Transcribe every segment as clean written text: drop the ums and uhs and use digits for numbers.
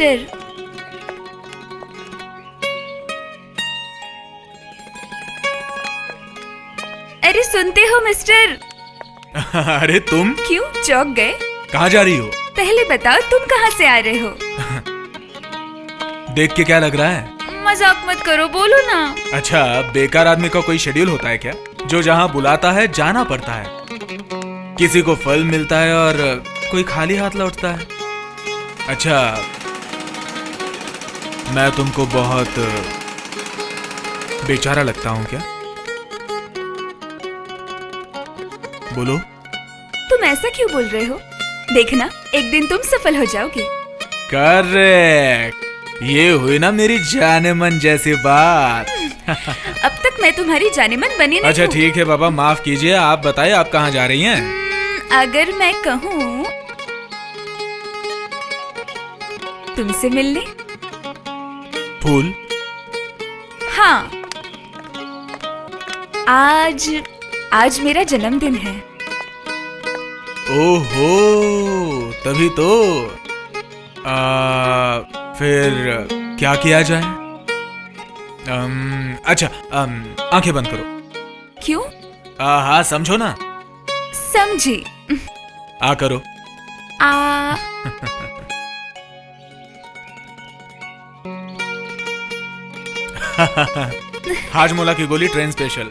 Mister. अरे सुनते हो मिस्टर? अरे तुम क्यों चौंक गए? कहाँ जा रही हो? पहले बताओ तुम कहाँ से आ रहे हो? देख के क्या लग रहा है? मजाक मत करो, बोलो ना। अच्छा, बेकार आदमी का कोई शेड्यूल होता है क्या, जो जहाँ बुलाता है जाना पड़ता है? किसी को फल मिलता है और कोई खाली हाथ लौटता है। अच्छा, मैं तुमको बहुत बेचारा लगता हूँ क्या? बोलो। तुम ऐसा क्यों बोल रहे हो? देखना एक दिन तुम सफल हो जाओगे। करेक्ट, ये हुई ना मेरी जाने मन जैसी बात। अब तक मैं तुम्हारी जाने मन बनी नहीं। अच्छा ठीक है बाबा, माफ कीजिए। आप बताइए, आप कहाँ जा रही हैं? अगर मैं कहूँ तुमसे मिलने। फूल? हाँ, आज मेरा जन्मदिन है। ओहो, तभी तो। फिर क्या किया जाए? अच्छा, आंखें बंद करो। क्यों? हाँ समझो ना। समझी। आ करो। हाजमोला की गोली ट्रेन स्पेशल।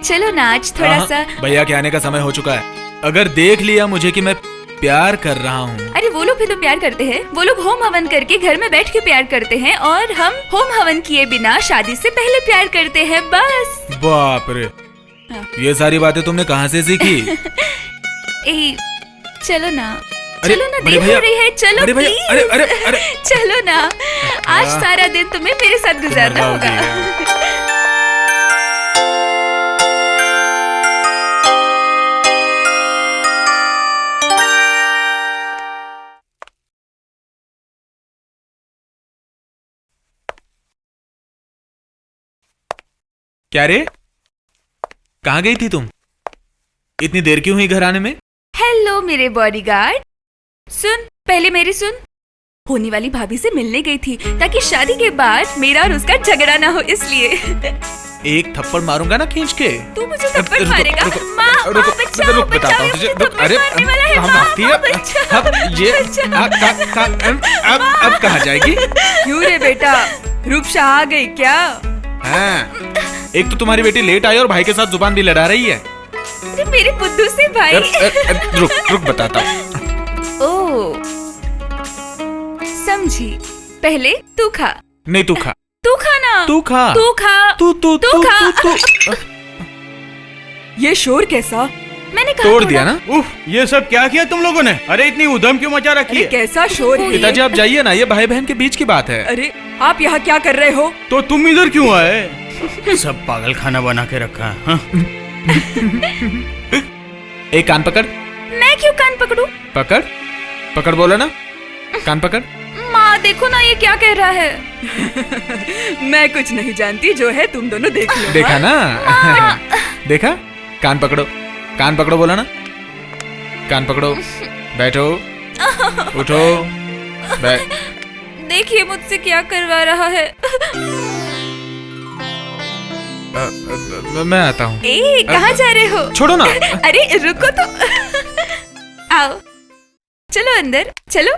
चलो ना, आज थोड़ा सा। भैया के आने का समय हो चुका है। अगर देख लिया मुझे कि मैं प्यार कर रहा हूँ। अरे वो लोग भी तो प्यार करते हैं। वो लोग होम हवन करके घर में बैठ के प्यार करते हैं, और हम होम हवन किए बिना शादी से पहले प्यार करते हैं, बस। बाप रे, ये सारी बातें तुमने कहाँ से सीखी? चलो ना, अरे, चलो ना, देर हो रही है, चलो अरे भैया, प्लीज। अरे चलो ना, आज सारा दिन तुम्हें मेरे साथ गुजारना होगा। क्या रे, कहाँ गई थी तुम? इतनी देर क्यों हुई घर आने में? हेलो मेरे बॉडीगार्ड। सुन, पहले मेरी सुन। होने वाली भाभी से मिलने गई थी ताकि शादी के बाद मेरा और उसका झगड़ा ना हो, इसलिए। एक थप्पड़ मारूंगा ना खींच के। तू मुझे थप्पड़ मारेगा? माँ, रुको, बचाओ, रुक बताता हूँ तुझे। अरे अब कहाँ जाएगी? क्यों रे बेटा, रूपशा आ गई क्या? हाँ, एक तो तुम्हारी बेटी लेट आई और भाई के साथ जुबान भी लड़ा रही है। अरे मेरे बुद्धू से भाई। रुक बताता हूँ। ओ, समझी। पहले तू खा। नहीं, तू खा। तू खा ना। तू खा। तू खा। तू खा। ये शोर कैसा? मैंने कहा तोड़ दिया ना। उफ, ये सब क्या किया तुम लोगों ने? अरे इतनी उधम क्यों मचा रखी है? कैसा शोर है? पिताजी आप जाइए ना, ये भाई बहन के बीच की बात है। अरे आप यहाँ क्या कर रहे हो? तो तुम इधर क्यों आए? सब पागल खाना बना के रखा है। हाँ? एक कान पकड़। मैं क्यों कान पकड़ूं? पकड़ पकड़, बोला ना, कान पकड़। माँ देखो ना, ये क्या कह रहा है। मैं कुछ नहीं जानती, जो है तुम दोनों देख लो। देखा ना? देखा? कान पकड़ो, कान पकड़ो, बोला ना, कान पकड़ो। बैठो, उठो, देखिए मुझसे क्या करवा रहा है। मैं आता हूँ। कहाँ जा रहे हो? छोड़ो ना। अरे रुको तो। आओ, चलो अंदर, चलो।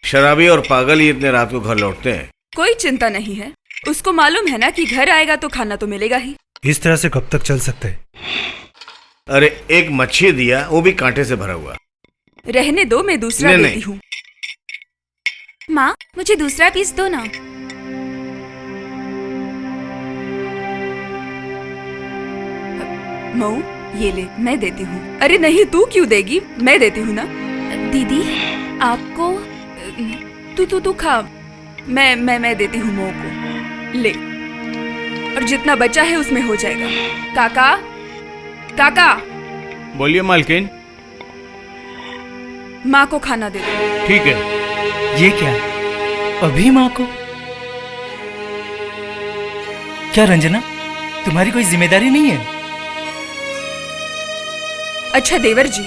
शराबी और पागल ही इतने रात को घर लौटते हैं। कोई चिंता नहीं है, उसको मालूम है ना कि घर आएगा तो खाना तो मिलेगा ही। इस तरह से कब तक चल सकते हैं? अरे एक मच्छी दिया, वो भी कांटे से भरा हुआ। रहने दो, मैं दूसरा देती हूँ। माँ मुझे दूसरा पीस दो ना। मऊ, ये ले, मैं देती हूँ। अरे नहीं, तू क्यों देगी, मैं देती हूँ ना। दीदी आपको, तू खा। मैं देती हूँ मऊ को, ले। और जितना बचा है उसमें हो जाएगा। काका, काका। बोलिए मालकिन। माँ को खाना दे दो। ठीक है। ये क्या, अभी माँ को? क्या रंजना, तुम्हारी कोई जिम्मेदारी नहीं है? अच्छा देवर जी,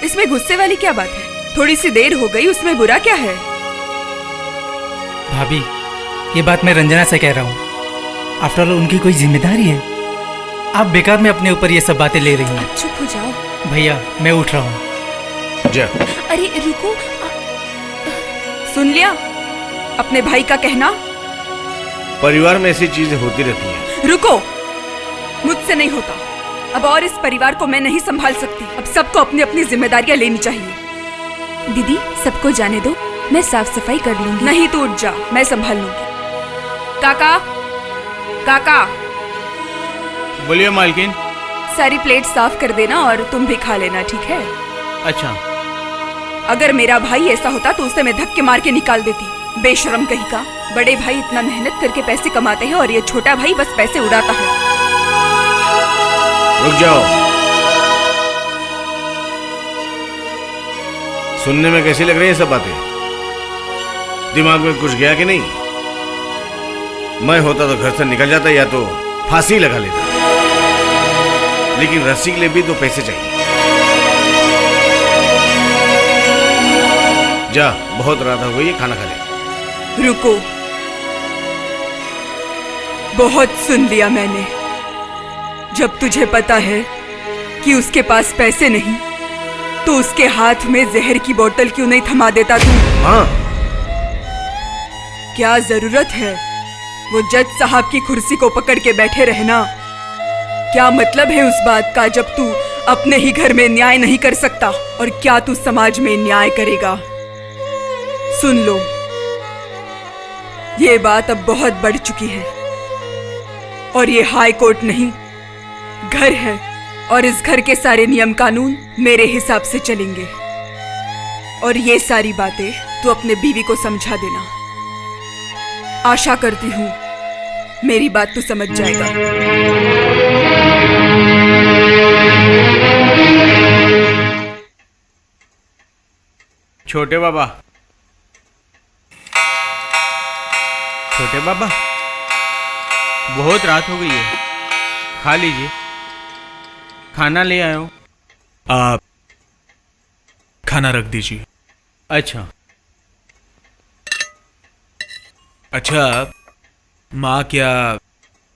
इसमें गुस्से वाली क्या बात है? थोड़ी सी देर हो गई, उसमें बुरा क्या है? भाभी, ये बात मैं रंजना से कह रहा हूँ। आफ्टर ऑल उनकी कोई जिम्मेदारी है। आप बेकार में अपने ऊपर ये सब बातें ले रही हैं। चुप हो जाओ। भैया, मैं उठ रहा हूँ। जा। अरे रुको, सुन लिया अपने भाई का कहना? परिवार में ऐसी चीजें होती रहती हैं। रुको, मुझसे नहीं होता। अब और इस परिवार को मैं नहीं संभाल सकती। अब सबको अपनी अपनी जिम्मेदारियां लेनी चाहिए। दीदी, सबको जाने दो, मैं साफ सफाई कर लूंगी। नहीं, तू उठ जा, मैं संभाल लूंगी। काका, काका, बोलिए मालकिन। सारी प्लेट साफ कर देना और तुम भी खा लेना, ठीक है? अच्छा। अगर मेरा भाई ऐसा होता तो उसे मैं धक्के मार के निकाल देती। बेशरम कहीं का। बड़े भाई इतना मेहनत करके पैसे कमाते हैं और ये छोटा भाई बस पैसे उड़ाता है। रुक जाओ। सुनने में कैसी लग रही है सब बातें? दिमाग में कुछ गया कि नहीं? मैं होता तो घर से निकल जाता या तो फांसी लगा लेता, लेकिन रस्सी के लिए भी तो पैसे चाहिए। जा, बहुत रात हो गई है, खाना खा ले। रुको, बहुत सुन लिया मैंने। जब तुझे पता है कि उसके पास पैसे नहीं तो उसके हाथ में जहर की बोतल क्यों नहीं थमा देता तू? हाँ, क्या जरूरत है वो जज साहब की कुर्सी को पकड़ के बैठे रहना? क्या मतलब है उस बात का जब तू अपने ही घर में न्याय नहीं कर सकता? और क्या तू समाज में न्याय करेगा? सुन लो, ये बात अब बहुत बढ़ चुकी है और ये हाई कोर्ट नहीं, घर है और इस घर के सारे नियम कानून मेरे हिसाब से चलेंगे। और ये सारी बातें तू अपने बीवी को समझा देना। आशा करती हूँ मेरी बात तू समझ जाएगा। छोटे बाबा, छोटे बाबा, बहुत रात हो गई है, खा लीजिए। खाना ले आया हूँ। आप खाना रख दीजिए। अच्छा। अच्छा, माँ क्या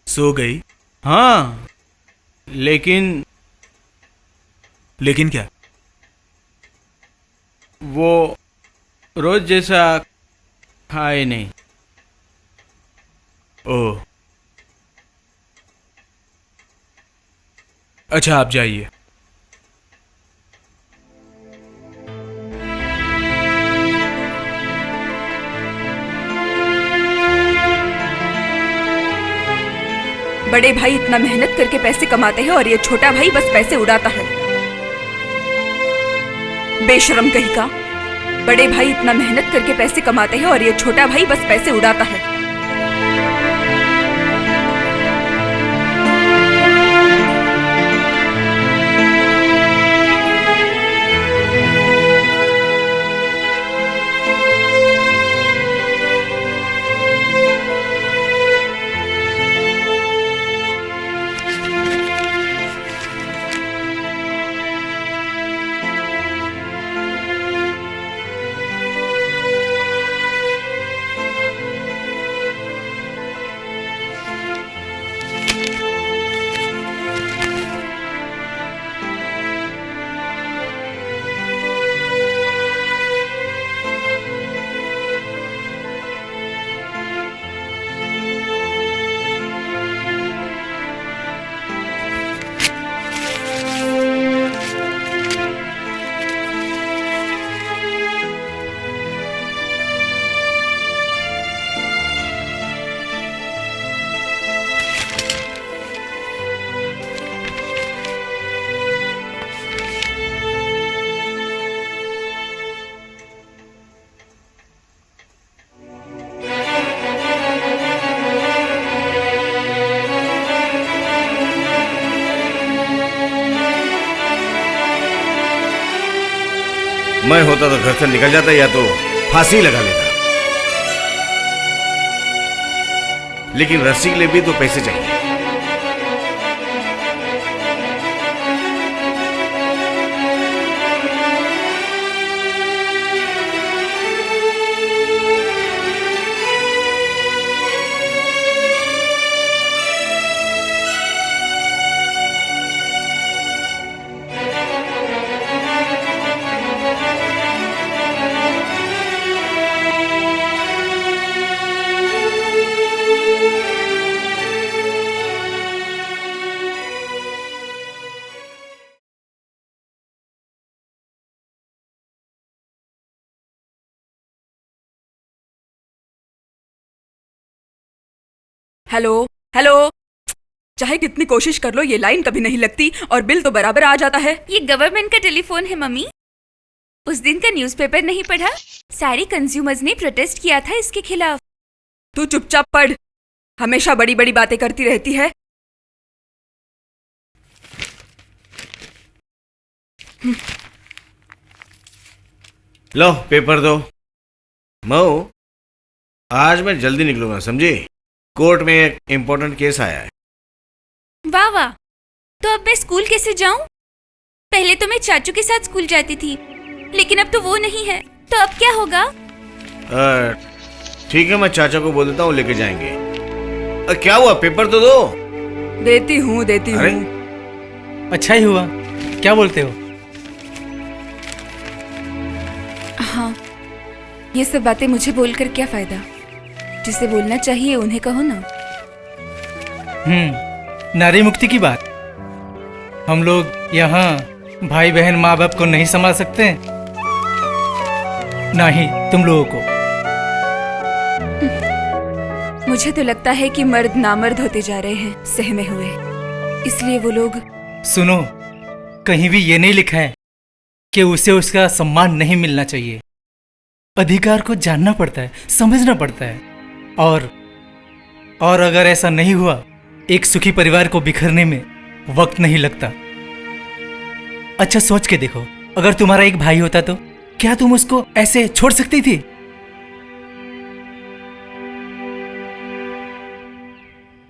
सो गई? हाँ, लेकिन क्या? वो रोज जैसा खाए नहीं। ओह, अच्छा, आप जाइए। बड़े भाई इतना मेहनत करके पैसे कमाते हैं और ये छोटा भाई बस पैसे उड़ाता है। बेशरम कहीं का। बड़े भाई इतना मेहनत करके पैसे कमाते हैं और ये छोटा भाई बस पैसे उड़ाता है। मैं होता तो घर से निकल जाता या तो फांसी लगा लेता, लेकिन रस्सी के लिए भी तो पैसे चाहिए। Hello hello. चाहे कितनी कोशिश कर लो ये लाइन कभी नहीं लगती और बिल तो बराबर आ जाता है। ये गवर्नमेंट का टेलीफोन है मम्मी। उस दिन का न्यूज़पेपर नहीं पढ़ा? सारे कंज्यूमर्स ने प्रोटेस्ट किया था इसके खिलाफ। तू चुपचाप पढ़, हमेशा बड़ी बड़ी बातें करती रहती है। लो पेपर दो। मऊ, आज मैं जल्दी निकलूंगा, समझी? कोर्ट में एक इम्पोर्टेंट केस आया है। वाह वाह, तो अब मैं स्कूल कैसे जाऊं? पहले तो मैं चाचू के साथ स्कूल जाती थी, लेकिन अब तो वो नहीं है, तो अब क्या होगा? ठीक है, मैं चाचा को बोल देता हूँ, लेके जाएंगे। क्या हुआ, पेपर तो दो। देती हूँ देती अरे? हूँ। अच्छा ही हुआ, क्या बोलते हो? हाँ, ये सब बातें मुझे बोलकर क्या फायदा? जिसे बोलना चाहिए उन्हें कहो ना। नारी मुक्ति की बात। हम लोग यहाँ भाई बहन माँ बाप को नहीं संभाल सकते, ना ही तुम लोगों को। मुझे तो लगता है कि मर्द नामर्द होते जा रहे हैं सहमे हुए, इसलिए वो लोग। सुनो, कहीं भी ये नहीं लिखा है कि उसे उसका सम्मान नहीं मिलना चाहिए। अधिकार को जानना पड़ता है, समझना पड़ता है। और अगर ऐसा नहीं हुआ, एक सुखी परिवार को बिखरने में वक्त नहीं लगता। अच्छा सोच के देखो, अगर तुम्हारा एक भाई होता तो क्या तुम उसको ऐसे छोड़ सकती थी?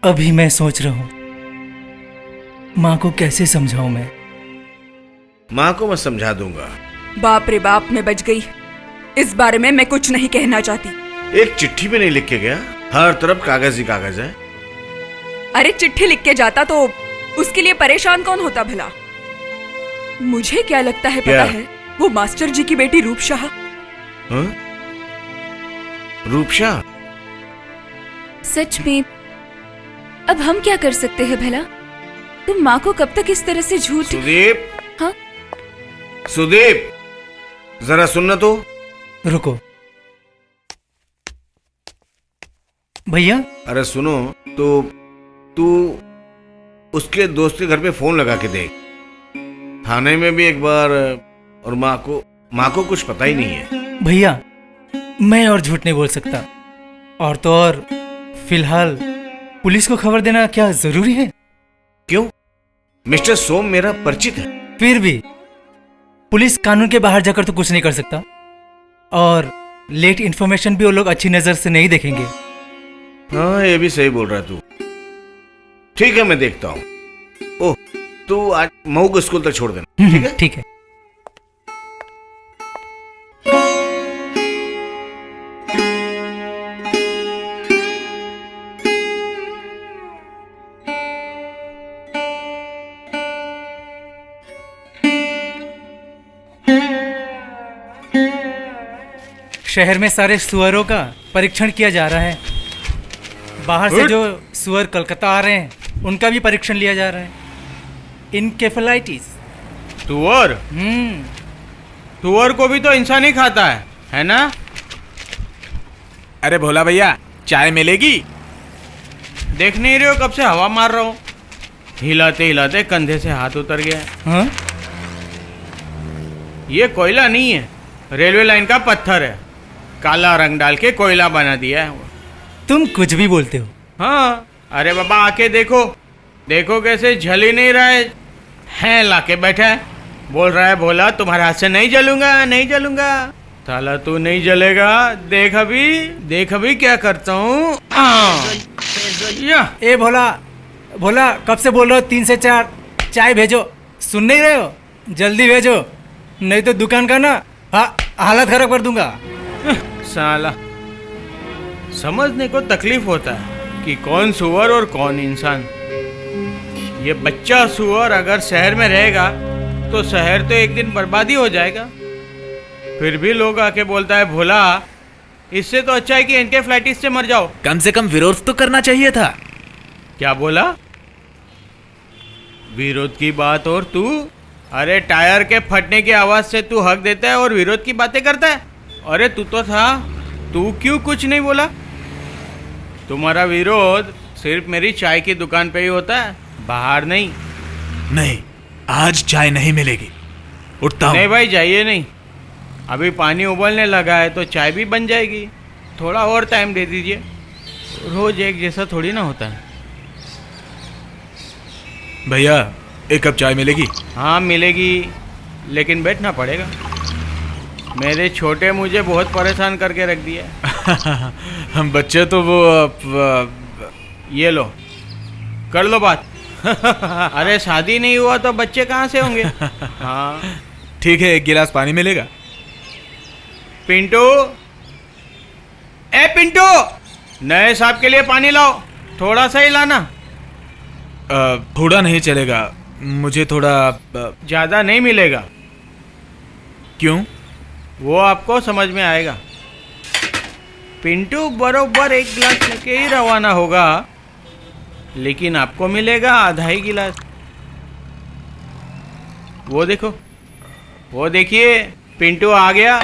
अभी मैं सोच रहा हूं, मां को कैसे समझाऊं मैं। माँ को मैं समझा दूंगा। बाप रे बाप, मैं बच गई। इस बारे में मैं कुछ नहीं कहना चाहती। एक चिट्ठी भी नहीं लिख के गया, हर तरफ कागज ही कागज है। अरे चिट्ठी लिख के जाता तो उसके लिए परेशान कौन होता भला? मुझे क्या लगता है क्या? पता है, वो मास्टर जी की बेटी रूपशाह। हाँ? रूपशाह? सच में अब हम क्या कर सकते हैं भला? तुम माँ को कब तक इस तरह से झूठ। सुदीप, हाँ? सुदीप, जरा सुनना तो। रुको भैया। अरे सुनो तो, तू उसके दोस्त के घर पे फोन लगा के देख। थाने में भी एक बार, और माँ को कुछ पता ही नहीं है। भैया, मैं और झूठ नहीं बोल सकता। और तो और फिलहाल पुलिस को खबर देना क्या जरूरी है? क्यों? मिस्टर सोम मेरा परिचित है। फिर भी पुलिस कानून के बाहर जाकर तो कुछ नहीं कर सकता, और लेट इन्फॉर्मेशन भी वो लोग अच्छी नजर से नहीं देखेंगे। हाँ, ये भी सही बोल रहा है तू। ठीक है, मैं देखता हूँ। ओह, तू आज मऊ को स्कूल तक छोड़ देना, ठीक है? ठीक है। शहर में सारे सुअरों का परीक्षण किया जा रहा है। बाहर से जो सुअर कलकत्ता आ रहे हैं उनका भी परीक्षण लिया जा रहा है। इनकेफेलाइटिस। तुअर? तुअर को भी तो इंसान ही खाता है ना? अरे भोला भैया, चाय मिलेगी? देख नहीं रहे हो कब से हवा मार रहा हूँ? हिलाते हिलाते कंधे से हाथ उतर गया है। हाँ? ये कोयला नहीं है, रेलवे लाइन का पत्थर है। काला रंग डाल के कोयला बना दिया है। तुम कुछ भी बोलते हो। हाँ, अरे बाबा आके देखो, देखो कैसे जल ही नहीं रहा है लाके बैठा है। बोल रहा है भोला तुम्हारे हाथ से नहीं जलूंगा, नहीं जलूंगा। साला तू नहीं जलेगा, देख अभी क्या करता हूँ। ए भोला, भोला कब से बोल रहे हो 3 से 4 चाय भेजो, सुन नहीं रहे हो? जल्दी भेजो, नहीं तो दुकान का ना हालत खराब कर दूंगा। साला समझने को तकलीफ होता है कि कौन सुअर और कौन इंसान। ये बच्चा सुअर अगर शहर में रहेगा तो शहर तो एक दिन बर्बादी हो जाएगा। फिर भी लोग आके बोलता है भोला, इससे तो अच्छा है कि एनकेफ्लाइटिस से मर जाओ। कम से कम विरोध तो करना चाहिए था। क्या बोला? विरोध की बात? और तू? अरे टायर के फटने की आवाज से तू हक देता है और विरोध की बातें करता है। अरे तू तो था, तू क्यों कुछ नहीं बोला? तुम्हारा विरोध सिर्फ मेरी चाय की दुकान पे ही होता है, बाहर नहीं। नहीं, आज चाय नहीं मिलेगी। उठता नहीं हूँ। भाई, जाइए नहीं। अभी पानी उबलने लगा है तो चाय भी बन जाएगी। थोड़ा और टाइम दे दीजिए। रोज एक जैसा थोड़ी ना होता है। भैया, एक कप चाय मिलेगी? हाँ मिलेगी, लेकिन बैठना पड़ेगा। मेरे छोटे मुझे बहुत परेशान करके रख दिया। हम बच्चे तो वो ये लो, कर लो बात। अरे शादी नहीं हुआ तो बच्चे कहाँ से होंगे? हाँ। ठीक है, एक गिलास पानी मिलेगा? पिंटू, ए पिंटू, नए साहब के लिए पानी लाओ, थोड़ा सा ही लाना। थोड़ा नहीं चलेगा, मुझे थोड़ा ज़्यादा नहीं मिलेगा। क्यों? वो आपको समझ में आएगा। पिंटू बरोबर एक गिलास लेके ही रवाना होगा, लेकिन आपको मिलेगा आधा ही गिलास। वो देखो, वो देखिए, पिंटू आ गया।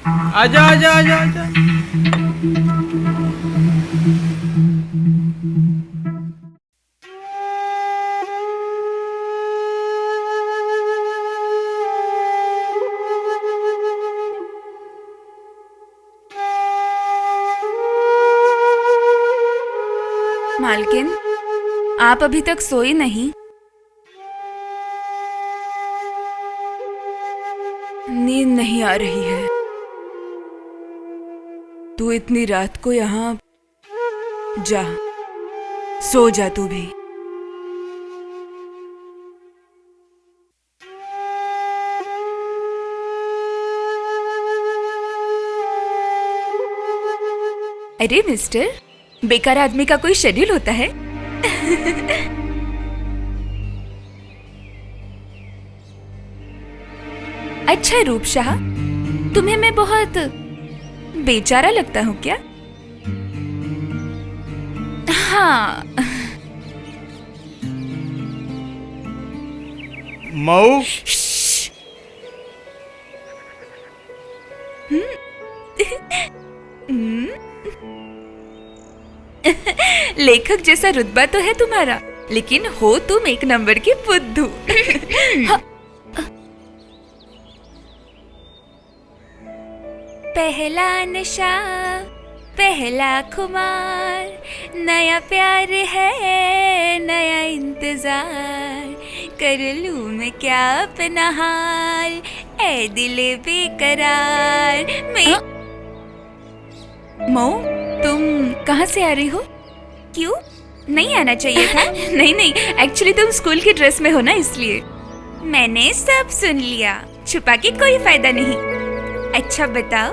आजा आजा आजा आजा। मालकिन, आप अभी तक सोई नहीं? नींद नहीं आ रही है। तू इतनी रात को यहाँ, जा सो जा तू भी। अरे मिस्टर, बेकार आदमी का कोई शेड्यूल होता है? अच्छा रूपशाह, तुम्हें मैं बहुत बेचारा लगता हूँ क्या? हाँ। मऊ, लेखक जैसा रुतबा तो है तुम्हारा, लेकिन हो तुम एक नंबर की बुद्धू। पहला नशा, पहला खुमार, नया प्यार है, नया इंतजार, कर लूं मैं क्या अपना हाल, ए दिले बेकरार। मैं मऊ, तुम कहाँ से आ रही हो? क्यों, नहीं आना चाहिए था? नहीं नहीं, एक्चुअली तुम स्कूल की ड्रेस में हो ना, इसलिए। मैंने सब सुन लिया, छुपा के कोई फायदा नहीं। अच्छा बताओ,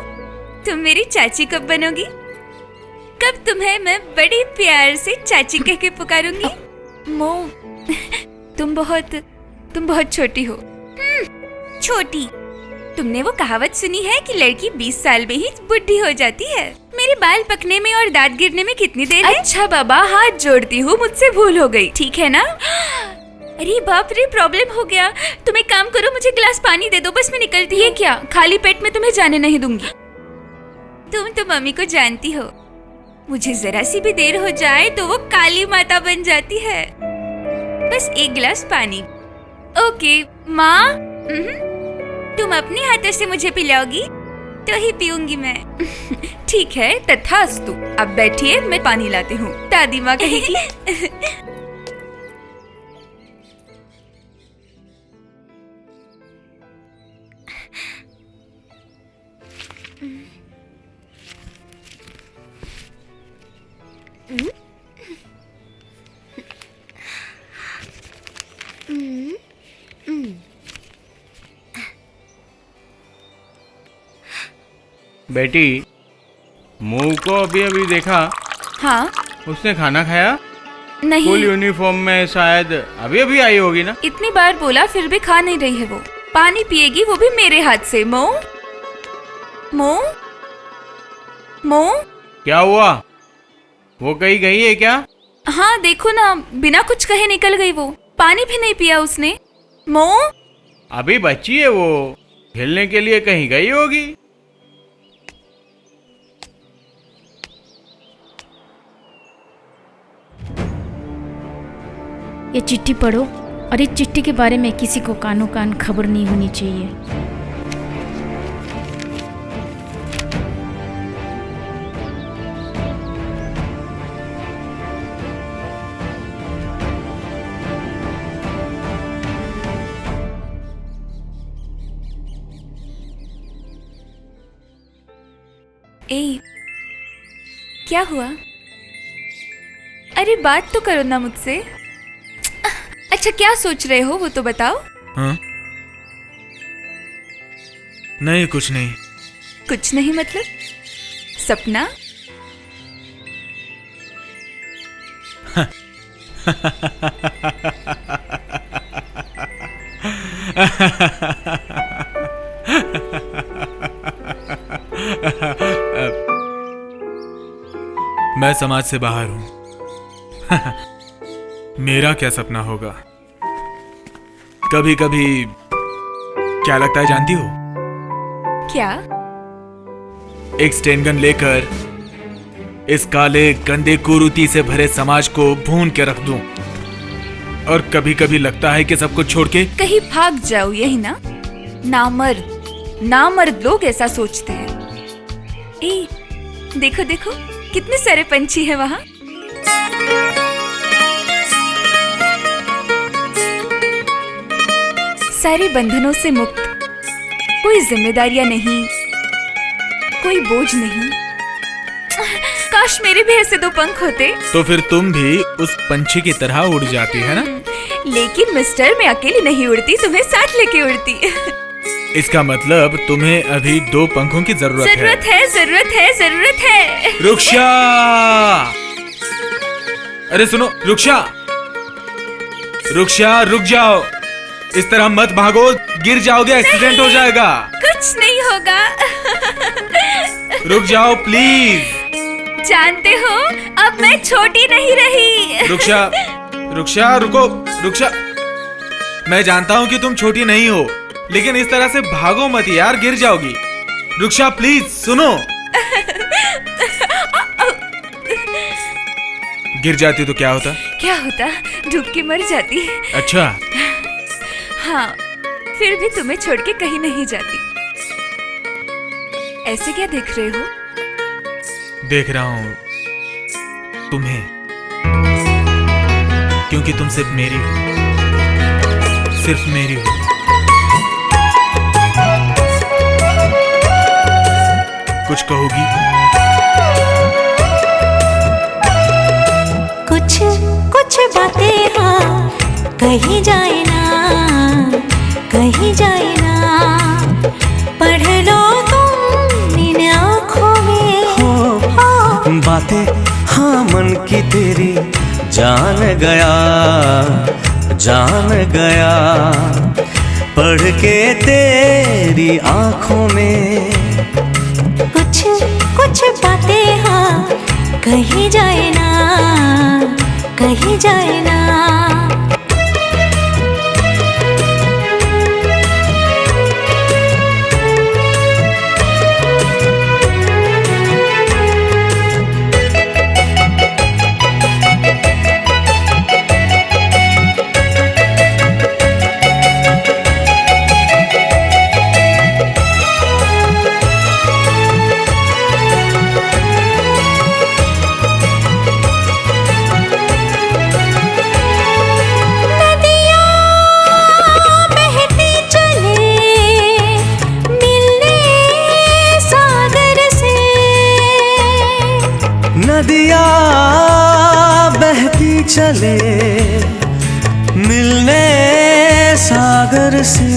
तुम मेरी चाची कब बनोगी? कब तुम्हें मैं बड़ी प्यार से चाची कह के पुकारूंगी? मो, तुम बहुत छोटी हो। छोटी? तुमने वो कहावत सुनी है कि लड़की 20 साल में ही बुढ़ी हो जाती है? मेरे बाल पकने में और दांत गिरने में कितनी देर है? अच्छा बाबा, हाथ जोड़ती हूँ, मुझसे भूल हो गई, ठीक है ना? अरे बाप रे, प्रॉब्लम हो गया। तुम एक काम करो, मुझे गिलास पानी दे दो, बस मैं निकलती हूँ। ये क्या, खाली पेट में तुम्हें जाने नहीं दूंगी। तुम तो मम्मी को जानती हो, मुझे जरा सी भी देर हो जाए तो वो काली माता बन जाती है। बस एक गिलास पानी। ओके माँ। तुम अपने हाथों से मुझे पिलाओगी तो ही पीऊंगी मैं। ठीक है, तथास्तु। अब बैठिए, मैं पानी लाती हूँ, दादी माँ कहेगी। बेटी, मुंह को अभी अभी देखा, हाँ? उसने खाना खाया? नहीं। फुल यूनिफॉर्म में शायद अभी अभी आई होगी ना? इतनी बार बोला फिर भी खा नहीं रही है वो। पानी पिएगी, वो भी मेरे हाथ से। मो मो मो, क्या हुआ? वो कहीं गई है क्या? हाँ देखो ना, बिना कुछ कहे निकल गई वो। पानी भी नहीं पिया उसने। मो, अभी बच्ची है वो, खेलने के लिए कहीं गई होगी। ये चिट्ठी पढ़ो और इस चिट्ठी के बारे में किसी को कानो कान खबर नहीं होनी चाहिए। ए, क्या हुआ? अरे बात तो करो ना मुझसे। अच्छा क्या सोच रहे हो वो तो बताओ। हाँ? नहीं कुछ नहीं। कुछ नहीं मतलब सपना? मैं समाज से बाहर हूं। मेरा क्या सपना होगा? कभी कभी क्या लगता है जानती हो? क्या? एक स्टेन गन लेकर इस काले गंदे कुरीति से भरे समाज को भून के रख दूं। और कभी कभी लगता है कि सब कुछ छोड़ के कहीं भाग जाओ, यही ना? नामर्द लोग ऐसा सोचते हैं। ए, देखो देखो कितने सारे पंछी हैं वहां। सारे बंधनों से मुक्त, कोई जिम्मेदारियां नहीं, कोई बोझ नहीं। काश मेरे भी ऐसे 2 पंख होते। तो फिर तुम भी उस पंछी की तरह उड़ जाती है ना? लेकिन मिस्टर मैं अकेली नहीं उड़ती, तुम्हें साथ लेके उड़ती। इसका मतलब तुम्हें अभी 2 पंखों की जरूरत है। जरूरत है। रुक्षा! अरे सुनो रुक्षा! रुक जाओ। इस तरह मत भागो, गिर जाओगे, एक्सीडेंट हो जाएगा। कुछ नहीं होगा। रुक जाओ प्लीज। जानते हो अब मैं छोटी नहीं रही। रुक्षा रुको। रुक्षा, मैं जानता हूँ कि तुम छोटी नहीं हो, लेकिन इस तरह से भागो मत यार, गिर जाओगी। रुक्षा प्लीज सुनो। गिर जाती तो क्या होता? क्या होता? डूब के मर जाती। अच्छा। हाँ, फिर भी तुम्हें छोड़ के कहीं नहीं जाती। ऐसे क्या देख रहे हो? देख रहा हूँ तुम्हें, क्योंकि तुम सिर्फ मेरी हो, सिर्फ मेरी हो। कुछ कहोगी? कुछ बातें हाँ कहीं जाए ना, कहीं जाए ना। पढ़ लो तुम इन आँखों में हो बातें हाँ मन की तेरी जान गया पढ़ के तेरी आँखों में। कुछ बातें हाँ कहीं जाए ना, कहीं जाए ना। नदियाँ बहती चले मिलने सागर से।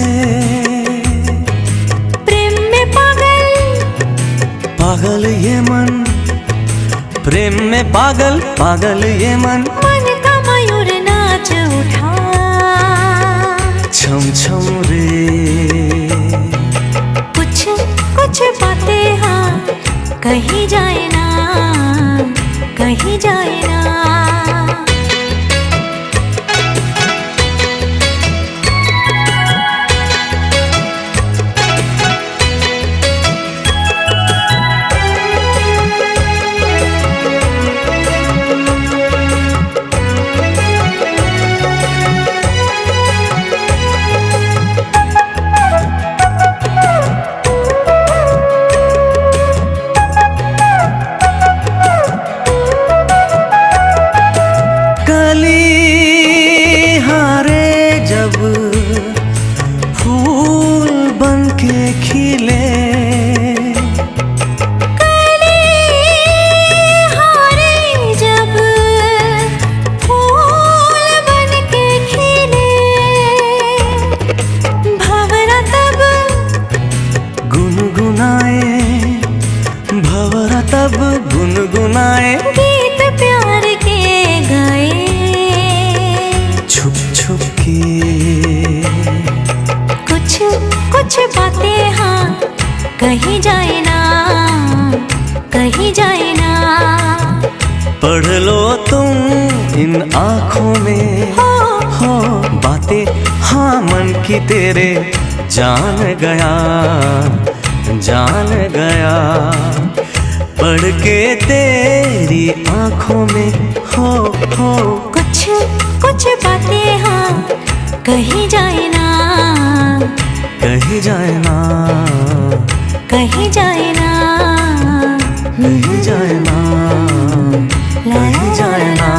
प्रेम में पागल ये मन, प्रेम में पागल ये मन। मन का मयूर नाच उठा छम छम रे। कुछ बातें हाँ कहीं जाए ना, कहीं जाए ना। बातें हाँ कही जाए ना, कही जाए ना। पढ़ लो तुम इन आँखों में हो बातें, हाँ मन की तेरे जान गया, जान गया। पढ़ के तेरी आँखों में हो कुछ कुछ बातें हाँ कही जाए ना, कही जाए ना, कही जाए ना, कही जाए ना, कही जाए ना।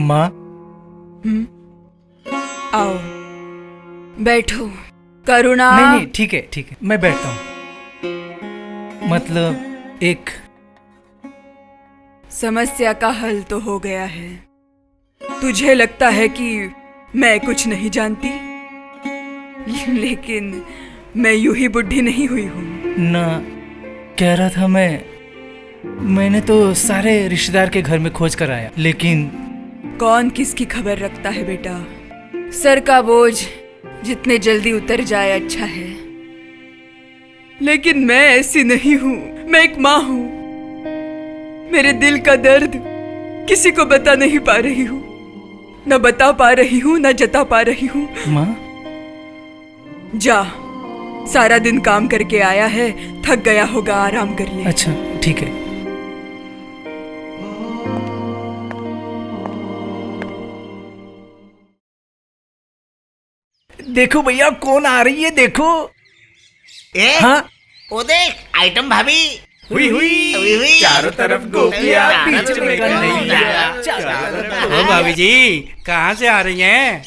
माँ, आओ बैठो। करुणा। नहीं नहीं ठीक है ठीक है, मैं बैठता हूँ। मतलब एक समस्या का हल तो हो गया है। तुझे लगता है कि मैं कुछ नहीं जानती, लेकिन मैं यूं ही बुढ़ी नहीं हुई हूँ। ना, कह रहा था मैंने तो सारे रिश्तेदार के घर में खोज कर आया, लेकिन कौन किसकी खबर रखता है बेटा। सर का बोझ जितने जल्दी उतर जाए अच्छा है, लेकिन मैं ऐसी नहीं हूँ। मैं एक माँ हूँ। मेरे दिल का दर्द किसी को बता नहीं पा रही हूँ, न बता पा रही हूँ न जता पा रही हूँ। माँ, जा, सारा दिन काम करके आया है, थक गया होगा, आराम कर ले। अच्छा ठीक है। देखो भैया कौन आ रही है, देखो। हाँ, वो देख आइटम भाभी। हुई चारों तरफ गोपियां, बीच में कन्हैया। ओ भाभी जी कहाँ से आ रही हैं?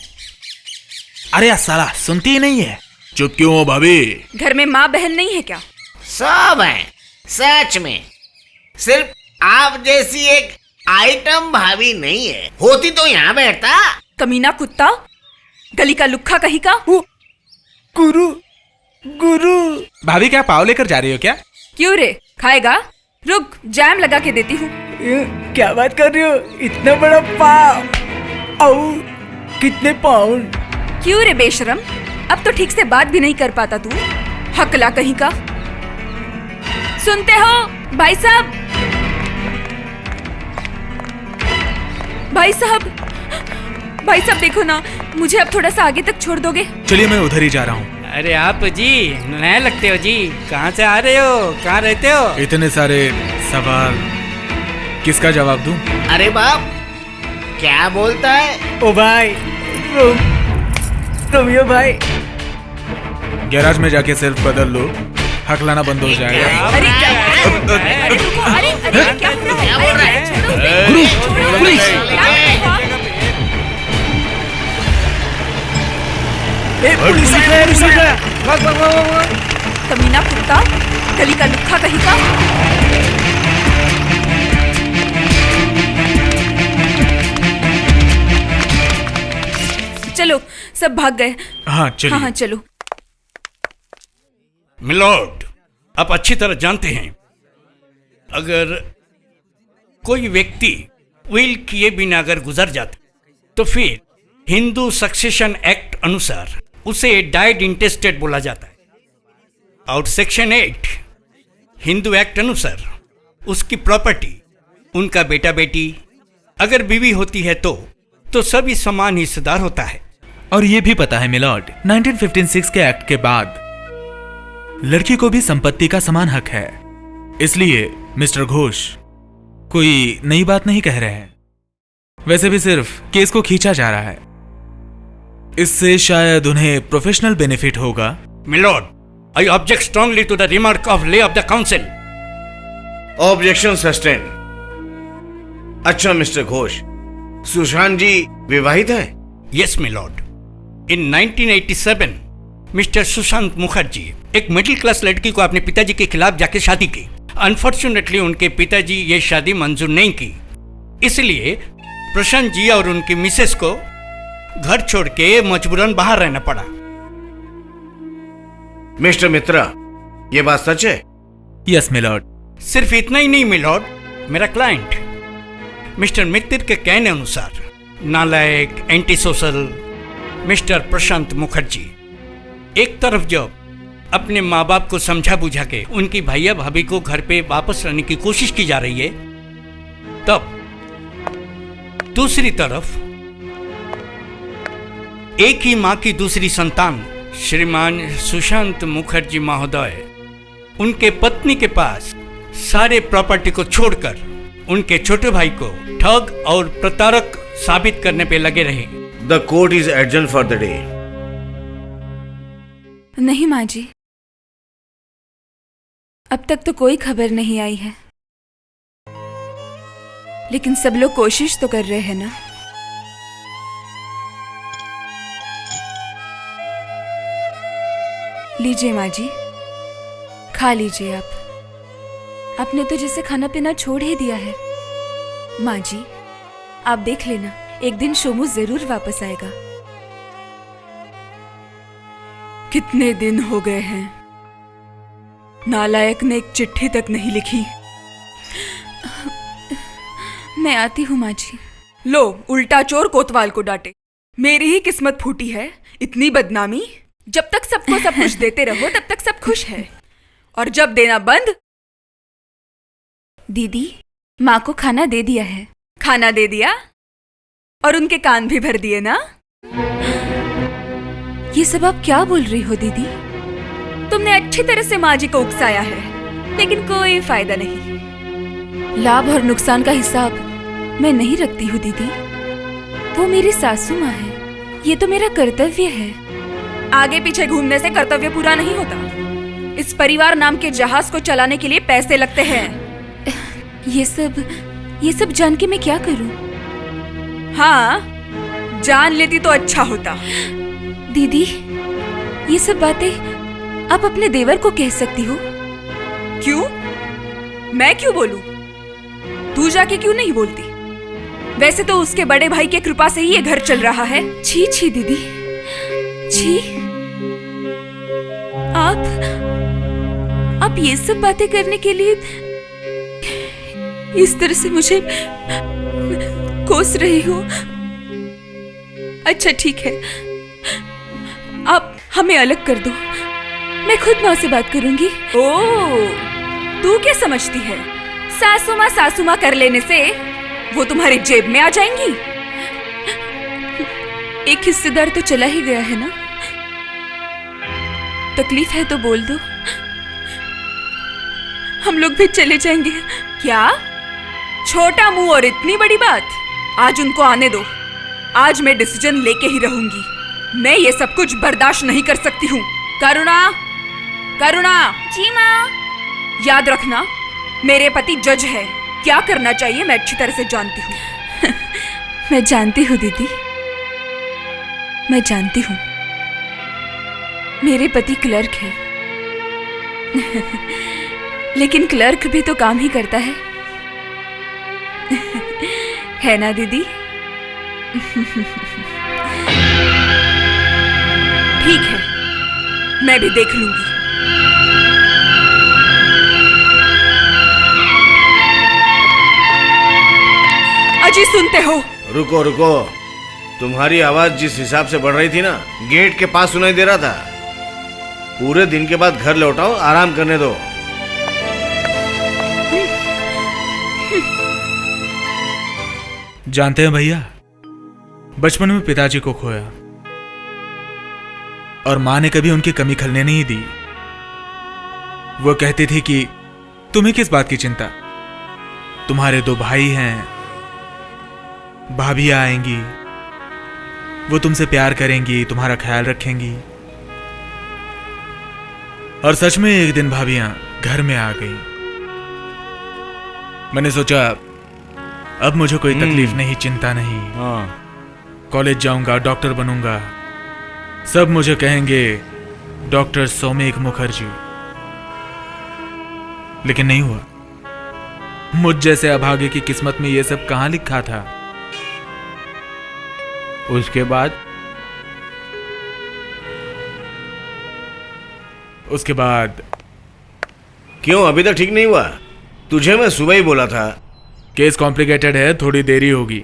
अरे यार साला सुनती ही नहीं है। चुप क्यों हो भाभी? घर में माँ बहन नहीं है क्या? सब है सच में, सिर्फ आप जैसी एक आइटम भाभी नहीं है। होती तो यहाँ बैठता। कमीना कुत्ता, गली का लुक्खा कहीं का। गुरु गुरु। भाभी क्या पाव लेकर जा रही हो क्या? क्यों रे, खाएगा? रुक, जैम लगा के देती हूँ। क्या बात कर रही हो, इतना बड़ा पाव? आओ, कितने पाउंड? क्यों रे बेशरम, अब तो ठीक से बात भी नहीं कर पाता तू, हकला कहीं का। सुनते हो भाई साहब? भाई साहब, भाई साहब देखो ना, मुझे अब थोड़ा सा आगे तक छोड़ दोगे? चलिए मैं उधर ही जा रहा हूँ। अरे आप जी नए लगते हो जी, कहाँ से आ रहे हो, कहाँ रहते हो? इतने सारे सवाल, किसका जवाब दूं? अरे बाप, क्या बोलता है? ओ भाई, रोमियो भाई। गैराज में जाके सेल्फ बदल लो, हकलाना बंद हो जाएगा। अरे क्या, अरे रुको, अरे क्या बोल रहा है? कमीना कुत्ता, गली का लुक्खा कहीं का। चलो सब भाग गए। हाँ चलिए। हाँ चलो। मिलॉर्ड, आप अच्छी तरह जानते हैं, अगर कोई व्यक्ति विल किए बिना अगर गुजर जाता तो फिर हिंदू सक्सेशन एक्ट अनुसार उसे डाइड इंटेस्टेड बोला जाता है। और सेक्शन 8 हिंदू एक्ट अनुसार उसकी प्रॉपर्टी, उनका बेटा बेटी अगर बीवी होती है तो सभी समान हिस्सेदार होता है। और ये भी पता है मिलॉर्ड, 1956 के एक्ट के बाद लड़की को भी संपत्ति का समान हक है। इसलिए मिस्टर घोष कोई नई बात नहीं कह रहे हैं, वैसे भी सिर्फ केस को खींचा जा रहा है। इससे शायद उन्हें प्रोफेशनल बेनिफिट होगा। Milord, I object strongly to the remark of ले of the counsel. Objection sustain. अच्छा मिस्टर घोष, सुशांत जी विवाहित है? Yes milord. In 1987 mister Sushant Mukherjee एक मिडिल क्लास लड़की को अपने पिताजी के खिलाफ जाके शादी की। अनफॉर्चुनेटली उनके पिताजी ये शादी मंजूर नहीं की, इसलिए प्रशांत जी और उनकी मिसेस को घर छोड़ के मजबूरन बाहर रहना पड़ा। मिस्टर मित्रा, ये बात सच है? Yes milord. सिर्फ इतना ही नहीं मिलॉर्ड, मेरा क्लाइंट मिस्टर मित्र के कहने अनुसार नालायक, एंटी सोशल मिस्टर प्रशांत मुखर्जी एक तरफ जब अपने माँ बाप को समझा बुझा के उनकी भैया भाभी को घर पे वापस लाने की कोशिश की जा रही है, तब दूसरी तरफ एक ही माँ की दूसरी संतान श्रीमान सुशांत मुखर्जी महोदय उनके पत्नी के पास सारे प्रॉपर्टी को छोड़कर उनके छोटे भाई को ठग और प्रतारक साबित करने पे लगे रहे। The court is adjourn for the day. नहीं माँ जी, अब तक तो कोई खबर नहीं आई है, लेकिन सब लोग कोशिश तो कर रहे हैं ना। लीजिए माँ जी, खा लीजिए आप। आपने तो जैसे खाना पीना छोड़ ही दिया है। माँ जी, आप देख लेना, एक दिन शोमू जरूर वापस आएगा। कितने दिन हो गए हैं, नालायक ने एक चिट्ठी तक नहीं लिखी। मैं आती हूँ माँ जी। लो, उल्टा चोर कोतवाल को डांटे। मेरी ही किस्मत फूटी है, इतनी बदनामी। जब तक सबको सब कुछ देते रहो तब तक सब खुश है, और जब देना बंद। दीदी, माँ को खाना दे दिया है। खाना दे दिया और उनके कान भी भर दिए ना? ये सब आप क्या बोल रही हो दीदी? तुमने अच्छी तरह से माँ जी को उकसाया है, लेकिन कोई फायदा नहीं। लाभ और नुकसान का हिसाब मैं नहीं रखती हूँ दीदी। वो मेरी सासू माँ है, ये तो मेरा कर्तव्य है। आगे पीछे घूमने से कर्तव्य पूरा नहीं होता। इस परिवार नाम के जहाज को चलाने के लिए पैसे लगते हैं। ये सब जान के मैं क्या करूं? हाँ, जान लेती तो अच्छा होता। दीदी, ये सब बातें आप अपने देवर को कह सकती हो। क्यों? मैं क्यों बोलूं? तू जाके क्यों नहीं बोलती? वैसे तो उसके बड़े भाई के कृपा से ही ये घर चल रहा है। छी छी दीदी, छी। आप ये सब बातें करने के लिए इस तरह से मुझे कोस रही हो। अच्छा ठीक है, आप हमें अलग कर दो, मैं खुद माँ से बात करूंगी। ओह, तू क्या समझती है? सासू माँ कर लेने से वो तुम्हारी जेब में आ जाएंगी? एक हिस्सेदार तो चला ही गया है ना। तकलीफ है तो बोल दो, हम लोग भी चले जाएंगे। क्या? छोटा मुंह और इतनी बड़ी बात? आज उनको आने दो, आज मैं डिसीजन लेके ही रहूंगी। मैं ये सब कुछ बर्दाश्त नहीं कर सकती हूँ। करुणा, करुणा। जी माँ। याद रखना, मेरे पति जज है, क्या करना चाहिए मैं अच्छी तरह से जानती हूँ। मैं जानती हूँ दीदी, मैं जानती हूँ। मेरे पति क्लर्क है। लेकिन क्लर्क भी तो काम ही करता है ना दीदी? ठीक है, मैं भी देख लूंगी। अजी सुनते हो? रुको रुको, तुम्हारी आवाज जिस हिसाब से बढ़ रही थी ना, गेट के पास सुनाई दे रहा था। पूरे दिन के बाद घर लौटाओ, आराम करने दो। जानते हैं भैया, बचपन में पिताजी को खोया और मां ने कभी उनकी कमी खलने नहीं दी। वो कहती थी कि तुम्हें किस बात की चिंता, तुम्हारे 2 भाई हैं, भाभियां आएंगी, वो तुमसे प्यार करेंगी, तुम्हारा ख्याल रखेंगी। और सच में एक दिन भाभियां घर में आ गई। मैंने सोचा अब मुझे कोई तकलीफ नहीं, चिंता नहीं। कॉलेज जाऊंगा, डॉक्टर बनूंगा, सब मुझे कहेंगे डॉक्टर सौमिक मुखर्जी। लेकिन नहीं हुआ। मुझ जैसे अभागे की किस्मत में यह सब कहां लिखा था। उसके बाद क्यों अभी तक ठीक नहीं हुआ? तुझे मैं सुबह ही बोला था। केस कॉम्प्लिकेटेड है, थोड़ी देरी होगी।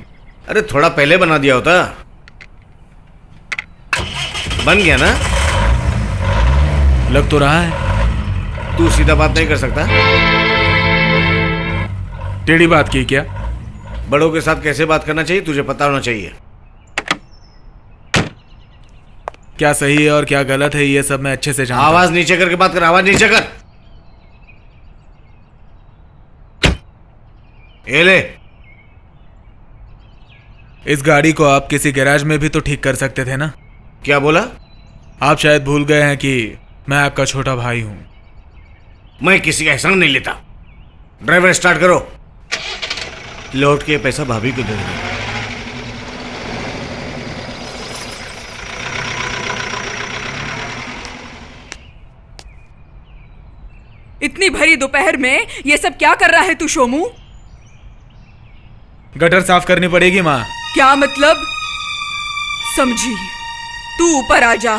अरे थोड़ा पहले बना दिया होता। बन गया ना? लग तो रहा है। तू सीधा बात नहीं कर सकता? टेढ़ी बात की क्या? बड़ों के साथ कैसे बात करना चाहिए तुझे पता होना चाहिए। क्या सही है और क्या गलत है ये सब मैं अच्छे से जानता हूं। आवाज नीचे करके बात कर, आवाज नीचे कर। ये ले। इस गाड़ी को आप किसी गैराज में भी तो ठीक कर सकते थे ना? क्या बोला? आप शायद भूल गए हैं कि मैं आपका छोटा भाई हूं। मैं किसी का एहसान नहीं लेता। ड्राइवर स्टार्ट करो। लौट के पैसा भाभी को दे देना। इतनी भरी दोपहर में ये सब क्या कर रहा है तू शोमू? गटर साफ करनी पड़ेगी माँ। क्या मतलब? समझी। तू ऊपर आ जा।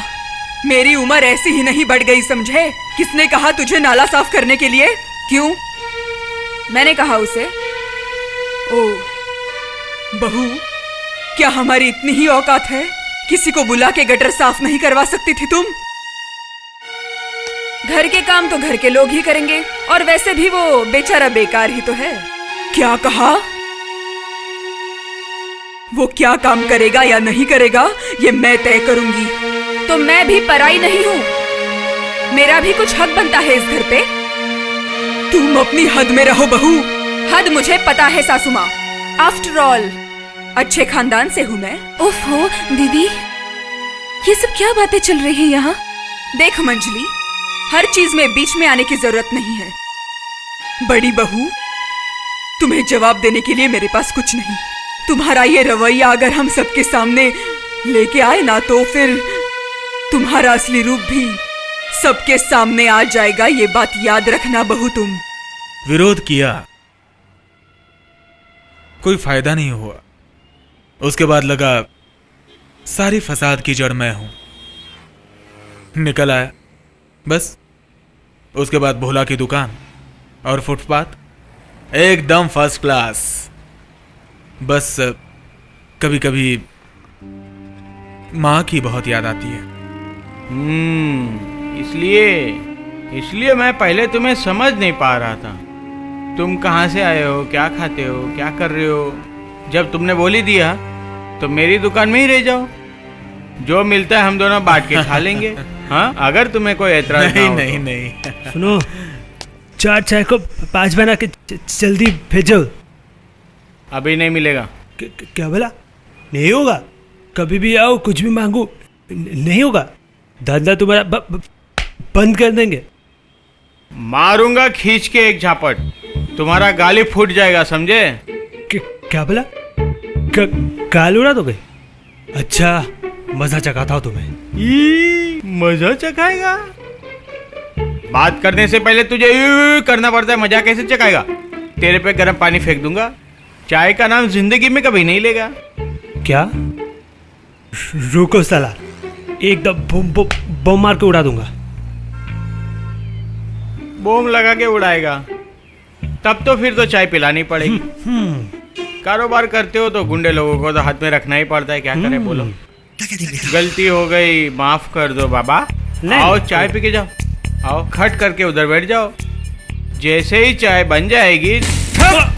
मेरी उम्र ऐसी ही नहीं बढ़ गई, समझे? किसने कहा तुझे नाला साफ करने के लिए? क्यों? मैंने कहा उसे। ओ बहू, क्या हमारी इतनी ही औकात है? किसी को बुला के गटर साफ नहीं करवा सकती थी तुम? घर के काम तो घर के लोग ही करेंगे, और वैसे भी वो बेचारा बेकार ही तो है। क्या कहा? वो क्या काम करेगा या नहीं करेगा ये मैं तय करूंगी। तो मैं भी पराई नहीं हूं, मेरा भी कुछ हक बनता है इस घर पे। तुम अपनी हद में रहो बहू। हद मुझे पता है सासू माँ। आफ्टर ऑल अच्छे खानदान से हूं मैं। ओफो दीदी, ये सब क्या बातें चल रही है यहाँ? देख मंजली, हर चीज में बीच में आने की जरूरत नहीं है। बड़ी बहू, तुम्हें जवाब देने के लिए मेरे पास कुछ नहीं। तुम्हारा ये रवैया अगर हम सबके सामने लेके आए ना, तो फिर तुम्हारा असली रूप भी सबके सामने आ जाएगा। ये बात याद रखना बहू तुम। विरोध किया, कोई फायदा नहीं हुआ। उसके बाद लगा सारी फसाद की जड़ मैं हूं। निकल आया बस। उसके बाद भोला की दुकान और फुटपाथ एकदम फर्स्ट क्लास। बस कभी कभी माँ की बहुत याद आती है। इसलिए मैं पहले तुम्हें समझ नहीं पा रहा था। तुम कहाँ से आए हो, क्या खाते हो, क्या कर रहे हो। जब तुमने बोल ही दिया तो मेरी दुकान में ही रह जाओ। जो मिलता है हम दोनों बांट के खा लेंगे। हाँ, अगर तुम्हें कोई एतराज नहीं ना हो नहीं तो। नहीं। सुनो, 4 चाय को 5 बना के जल्दी भेजो। अभी नहीं मिलेगा। क्या बोला? नहीं होगा? कभी भी आओ, कुछ भी मांगू, नहीं होगा। धंधा तुम्हारा बंद कर देंगे। मारूंगा खींच के एक झापट, तुम्हारा गाली फूट जाएगा, समझे? क्या बोला? गाल उड़ा दोगे? अच्छा, मजा चखाता हूं तुम्हें। मजा चखाएगा? बात करने से पहले तुझे करना पड़ता है। मजा कैसे चखाएगा? तेरे पे गर्म पानी फेंक दूंगा। चाय का नाम जिंदगी में कभी नहीं लेगा। क्या? रुको साला, एकदम बम मार के उड़ा दूंगा। बोम लगा के उड़ाएगा? तब तो फिर तो चाय पिलानी पड़ेगी। कारोबार करते हो तो गुंडे लोगों को तो हाथ में रखना ही पड़ता है, क्या करें बोलो। गलती हो गई, माफ कर दो बाबा। आओ चाय पी के जाओ, आओ खट करके उधर बैठ जाओ। जैसे ही चाय बन जाएगी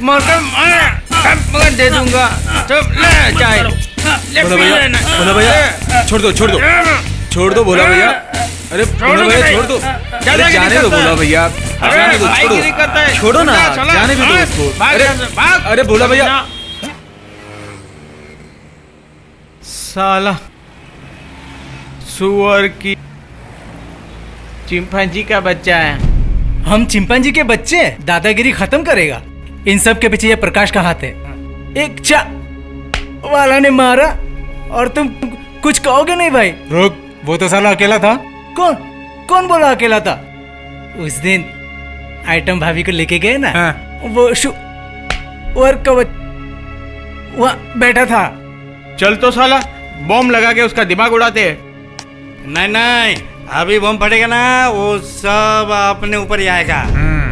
मगर दे दूंगा। ले चाय, भोला भैया छोड़ दो छोड़ दो भोला भैया। अरे भोला भैया छोड़ दो, अरे जाने दो भोला भैया, जाने दो, छोड़ो ना, जाने भी दो उसको। अरे भोला भैया। साला सुअर की चिंपांजी का बच्चा है। हम चिंपांजी के बच्चे? दादागिरी खत्म करेगा। इन सब के पीछे ये प्रकाश का हाथ है। एक चा वाला ने मारा और तुम कुछ कहोगे नहीं भाई? रुक, वो तो साला अकेला था। कौन बोला अकेला था? उस दिन आइटम भाभी को लेके गए ना, वो वर्क का वहाँ बैठा था। चल तो साला बॉम्ब लगा के उसका दिमाग उड़ाते। नहीं, अभी बम फटेगा ना, वो सब अपने ऊपर ही आएगा।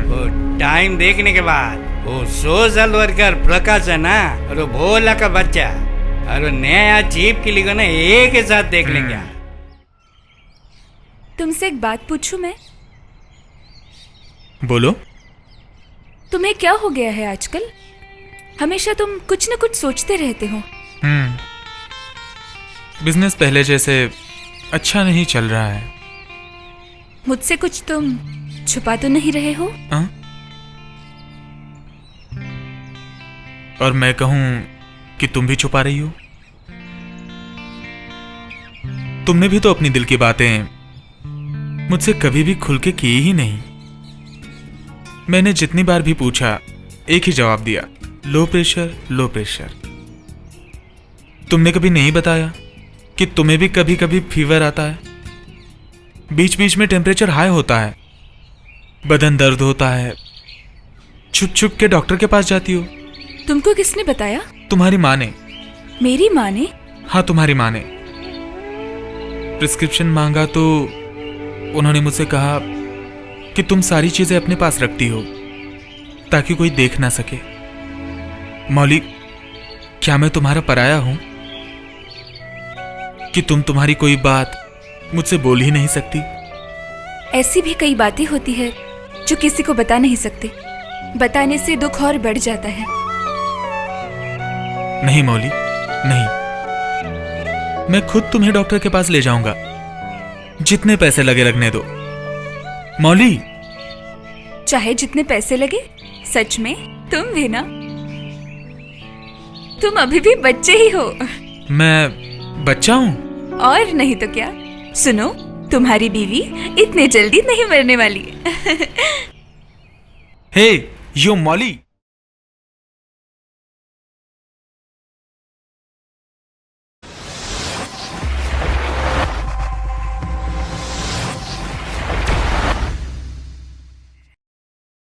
वो टाइम देखने के बाद वो सोशल वर्कर प्रकाश है ना, और वो भोला का बच्चा और वो नया चीफ किली को ना एक ही साथ देख लेंगे। तुमसे एक बात पूछूं मैं? बोलो। तुम्हें क्या हो गया है आजकल? हमेशा तुम कुछ न कुछ सोचते रहते हो। बिजनेस पहले जैसे अच्छा नहीं चल रहा है। मुझसे कुछ तुम छुपा तो नहीं रहे हो? और मैं कहूं कि तुम भी छुपा रही हो? तुमने भी तो अपनी दिल की बातें मुझसे कभी भी खुल के की ही नहीं। मैंने जितनी बार भी पूछा एक ही जवाब दिया, लो प्रेशर लो प्रेशर। तुमने कभी नहीं बताया कि तुम्हें भी कभी कभी फीवर आता है, बीच बीच में टेम्परेचर हाई होता है, बदन दर्द होता है, छुप छुप के डॉक्टर के पास जाती हो। तुमको किसने बताया? तुम्हारी माँ ने। मेरी माँ ने? हाँ, तुम्हारी माँ ने। प्रिस्क्रिप्शन मांगा तो उन्होंने मुझसे कहा कि तुम सारी चीजें अपने पास रखती हो ताकि कोई देख ना सके। मौली, क्या मैं तुम्हारा पराया हूं कि तुम्हारी कोई बात मुझसे बोल ही नहीं सकती? ऐसी भी कई बातें होती है जो किसी को बता नहीं सकते। बताने से दुख और बढ़ जाता है। नहीं मौली, नहीं। मैं खुद तुम्हें डॉक्टर के पास ले जाऊंगा, जितने पैसे लगे लगने दो। मौली, चाहे जितने पैसे लगे। सच में तुम भी ना? तुम अभी भी बच्चे ही हो। मैं बच्चा हूं? और नहीं तो क्या। सुनो, तुम्हारी बीवी इतने जल्दी नहीं मरने वाली है। हे, यो मौली।